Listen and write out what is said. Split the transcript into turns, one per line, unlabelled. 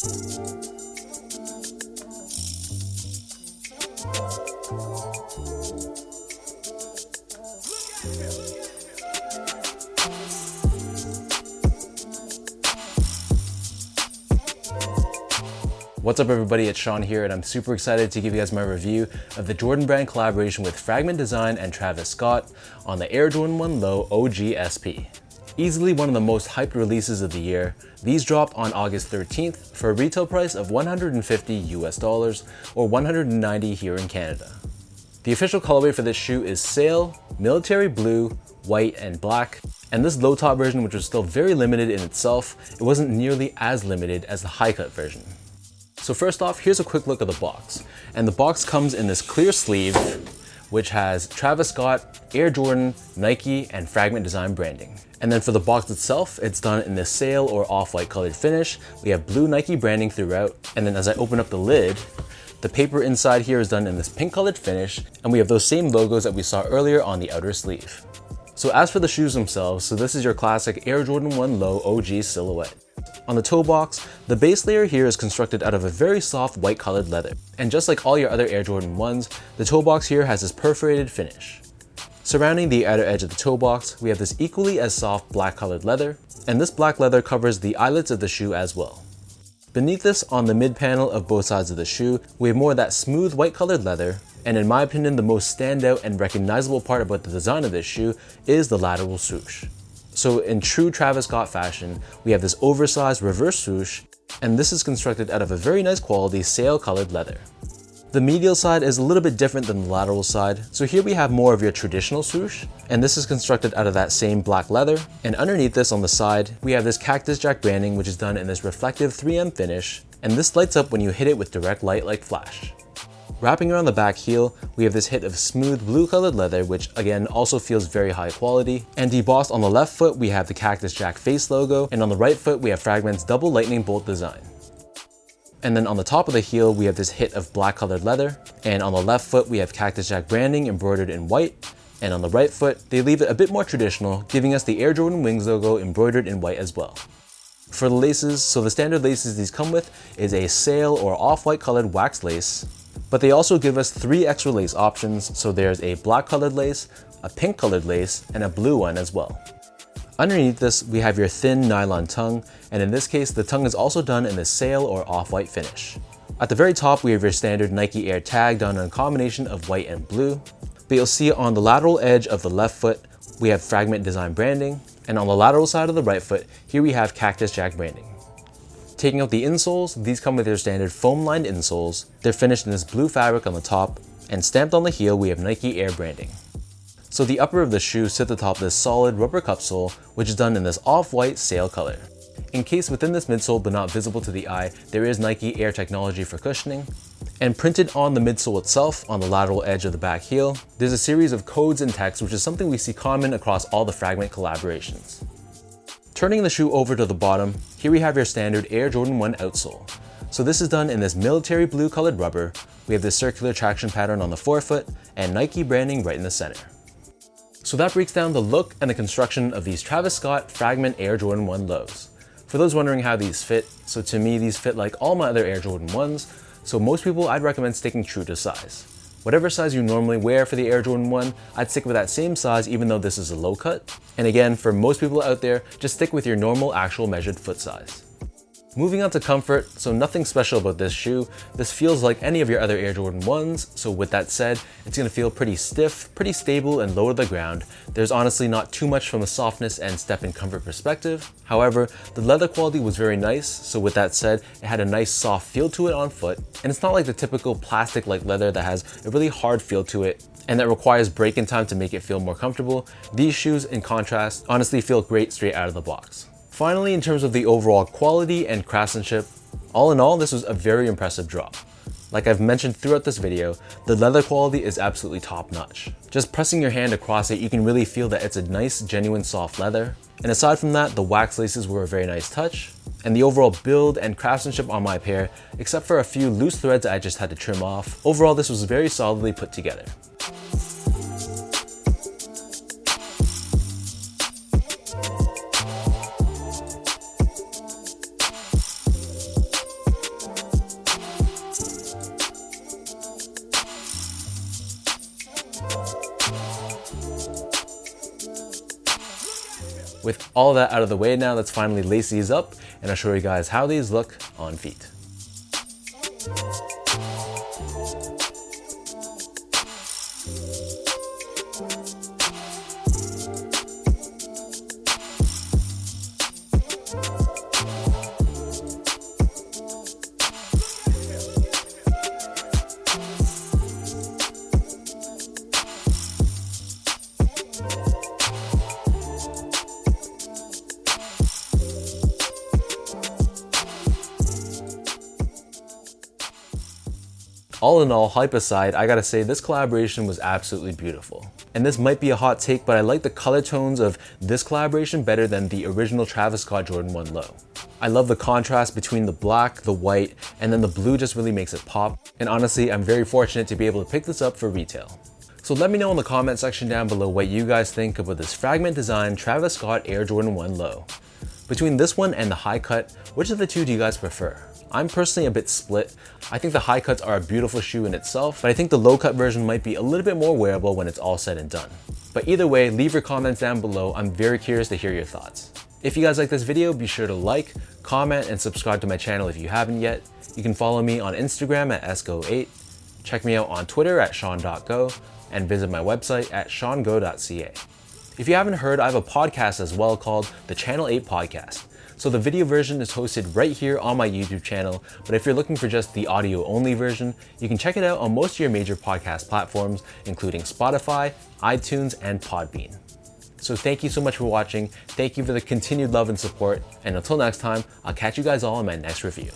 What's up everybody, it's Sean here and I'm super excited to give you guys my review of the Jordan Brand collaboration with Fragment Design and Travis Scott on the Air Jordan 1 Low OG SP. Easily one of the most hyped releases of the year, these dropped on August 13th for a retail price of $150 US or $190 here in Canada. The official colorway for this shoe is sail, military blue, white, and black. And this low top version, which was still very limited in itself, it wasn't nearly as limited as the high cut version. So first off, here's a quick look at the box. And the box comes in this clear sleeve, which has Travis Scott, Air Jordan, Nike, and Fragment Design branding. And then for the box itself, it's done in this sail or off-white colored finish. We have blue Nike branding throughout. And then as I open up the lid, the paper inside here is done in this pink colored finish. And we have those same logos that we saw earlier on the outer sleeve. So as for the shoes themselves, so this is your classic Air Jordan 1 Low OG silhouette. On the toe box, the base layer here is constructed out of a very soft white colored leather. And just like all your other Air Jordan 1s, the toe box here has this perforated finish. Surrounding the outer edge of the toe box, we have this equally as soft black colored leather, and this black leather covers the eyelets of the shoe as well. Beneath this, on the mid panel of both sides of the shoe, we have more of that smooth white colored leather, and in my opinion, the most standout and recognizable part about the design of this shoe is the lateral swoosh. So in true Travis Scott fashion, we have this oversized reverse swoosh, and this is constructed out of a very nice quality sail colored leather. The medial side is a little bit different than the lateral side, so here we have more of your traditional swoosh, and this is constructed out of that same black leather. And underneath this on the side, we have this cactus jack branding, which is done in this reflective 3M finish, and this lights up when you hit it with direct light like flash. Wrapping around the back heel, we have this hit of smooth blue colored leather, which again also feels very high quality. And debossed on the left foot, we have the Cactus Jack face logo, and on the right foot, we have Fragment's double lightning bolt design. And then on the top of the heel, we have this hit of black colored leather, and on the left foot, we have Cactus Jack branding embroidered in white, and on the right foot, they leave it a bit more traditional, giving us the Air Jordan Wings logo embroidered in white as well. For the laces, so the standard laces these come with is a sail or off-white colored wax lace, but they also give us 3 extra lace options, so there's a black colored lace, a pink colored lace, and a blue one as well. Underneath this, we have your thin nylon tongue, and in this case, the tongue is also done in the sail or off-white finish. At the very top, we have your standard Nike Air tag done in a combination of white and blue, but you'll see on the lateral edge of the left foot, we have Fragment Design branding, and on the lateral side of the right foot, here we have Cactus Jack branding. Taking out the insoles, these come with their standard foam-lined insoles. They're finished in this blue fabric on the top, and stamped on the heel, we have Nike Air branding. So the upper of the shoe sits atop this solid rubber cup sole, which is done in this off-white sail color. Encased within this midsole but not visible to the eye, there is Nike Air technology for cushioning. And printed on the midsole itself, on the lateral edge of the back heel, there's a series of codes and text, which is something we see common across all the Fragment collaborations. Turning the shoe over to the bottom, here we have your standard Air Jordan 1 outsole. So this is done in this military blue colored rubber. We have this circular traction pattern on the forefoot and Nike branding right in the center. So that breaks down the look and the construction of these Travis Scott Fragment Air Jordan 1 lows. For those wondering how these fit, so to me these fit like all my other Air Jordan 1s, so most people I'd recommend sticking true to size. Whatever size you normally wear for the Air Jordan 1, I'd stick with that same size even though this is a low cut. And again, for most people out there, just stick with your normal actual measured foot size. Moving on to comfort, so nothing special about this shoe. This feels like any of your other Air Jordan 1s, so with that said, it's gonna feel pretty stiff, pretty stable, and low to the ground. There's honestly not too much from a softness and step and comfort perspective. However, the leather quality was very nice, so with that said, it had a nice soft feel to it on foot, and it's not like the typical plastic-like leather that has a really hard feel to it, and that requires break-in time to make it feel more comfortable. These shoes, in contrast, honestly feel great straight out of the box. Finally, in terms of the overall quality and craftsmanship, all in all, this was a very impressive drop. Like I've mentioned throughout this video, the leather quality is absolutely top notch. Just pressing your hand across it, you can really feel that it's a nice, genuine soft leather. And aside from that, the wax laces were a very nice touch. And the overall build and craftsmanship on my pair, except for a few loose threads I just had to trim off, overall this was very solidly put together. With all that out of the way now, let's finally lace these up and I'll show you guys how these look on feet. All in all, hype aside, I gotta say this collaboration was absolutely beautiful. And this might be a hot take, but I like the color tones of this collaboration better than the original Travis Scott Jordan 1 Low. I love the contrast between the black, the white, and then the blue just really makes it pop. And honestly, I'm very fortunate to be able to pick this up for retail. So let me know in the comment section down below what you guys think about this Fragment design Travis Scott Air Jordan 1 Low. Between this one and the high cut, which of the two do you guys prefer? I'm personally a bit split. I think the high cuts are a beautiful shoe in itself, but I think the low cut version might be a little bit more wearable when it's all said and done. But either way, leave your comments down below. I'm very curious to hear your thoughts. If you guys like this video, be sure to like, comment, and subscribe to my channel if you haven't yet. You can follow me on Instagram at sgo8, check me out on Twitter at sean.go, and visit my website at seango.ca. If you haven't heard, I have a podcast as well called the Channel 8 Podcast. So the video version is hosted right here on my YouTube channel, but if you're looking for just the audio only version, you can check it out on most of your major podcast platforms, including Spotify, iTunes, and Podbean. So thank you so much for watching, thank you for the continued love and support, and until next time, I'll catch you guys all in my next review.